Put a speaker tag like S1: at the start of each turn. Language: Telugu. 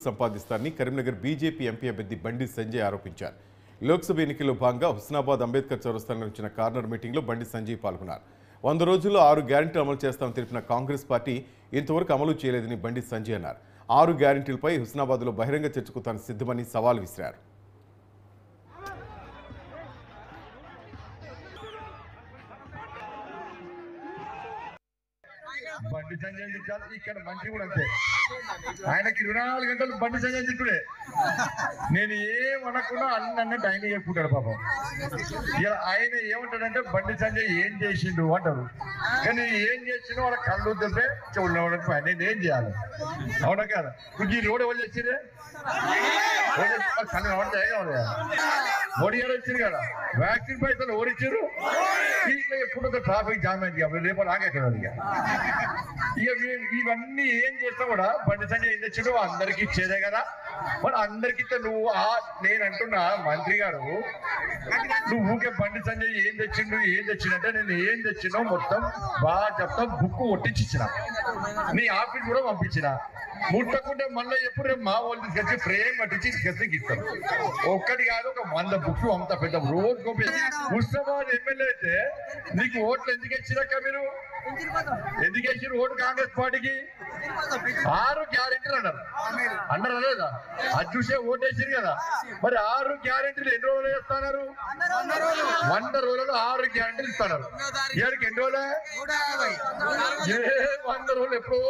S1: సంపాదిస్తారని కరీంనగర్ బీజేపీ ఎంపీ అభ్యర్థి బండి సంజయ్ ఆరోపించారు. లోక్సభ ఎన్నికల్లో భాగంగా హుస్నాబాద్ అంబేద్కర్ చౌరస్తాలో నిర్వహించిన కార్నర్ మీటింగ్లో బండి సంజయ్ పాల్గొన్నారు. 100 రోజుల్లో 6 గ్యారెంటీలు అమలు చేస్తామని తెలిపిన కాంగ్రెస్ పార్టీ ఇంతవరకు అమలు చేయలేదని బండి సంజయ్ అన్నారు. 6 గ్యారెంటీలపై హుస్నాబాద్లో బహిరంగ చర్చకు తాను సిద్ధమని సవాల్ విసిరారు.
S2: బండి సంజయ్ ఇక్కడ మంత్రి కూడా అంతే, ఆయనకి 24 గంటలు బండి సంజయ్ తిట్టుడే. నేను ఏమనకుండా అన్నట్టు ఆయన చెప్పుకుంటాడు పాపం. ఆయన ఏమంటాడంటే బండి సంజయ్ ఏం చేసిండు అంటారు, కానీ ఏం చేసిండో వాళ్ళ కళ్ళు తెప్పే చెవులు నేను ఏం చేయాలి? అవునా కదా? ఈ రోడ్ ఎవరు చేసిందే? కళ్ళు మోడీ గారు వచ్చింది కదా, వ్యాక్సిన్ పైసలు ఎవరు ఇచ్చారు? ఇట్లా ఎప్పుడు ట్రాఫిక్ జామ్ అయింది, రేపు ఆగేది. ఇక ఇవన్నీ ఏం చేస్తా కూడా బండి సంజయ్ ఏం తెచ్చిండు అందరికి ఇచ్చేదే కదా. మరి అందరికి నువ్వు నేను అంటున్నా మంత్రి గారు, నువ్వు ఊకే బండి సంజయ్ ఏం తెచ్చిండంటే నేను ఏం తెచ్చినో మొత్తం బాగా చెప్తా, బుక్ ఒట్టించిన, నీ ఆఫీస్ కూడా పంపించిన. ముట్టకుంటే మళ్ళీ ఎప్పుడు రేపు మా వాళ్ళు తీసుకొచ్చి ఫ్రేమ్ కట్టించి గెస్టింగ్ ఇస్తాం. ఒక్కటి కాదు, ఒక 100 బుక్స్ అంత పెద్ద రోజు గోపి. హుస్నాబాద్ ఎమ్మెల్యే అయితే నీకు ఓట్లు ఎందుకు ఇచ్చినాక మీరు ఎందుకు వేసారు ఓటు కాంగ్రెస్ పార్టీకి? 6 గ్యారెంటీలు అన్నారు లేదా? అది చూసే ఓటేసారు కదా. మరి 6 గ్యారెంటీలు ఎన్ని రోజులు వేస్తున్నారు? 100 రోజులు 6 గ్యారెంటీలు ఇస్తున్నారు. ఇవాళకి ఎన్ని రోజులే? 100 రోజులు ఎప్పుడో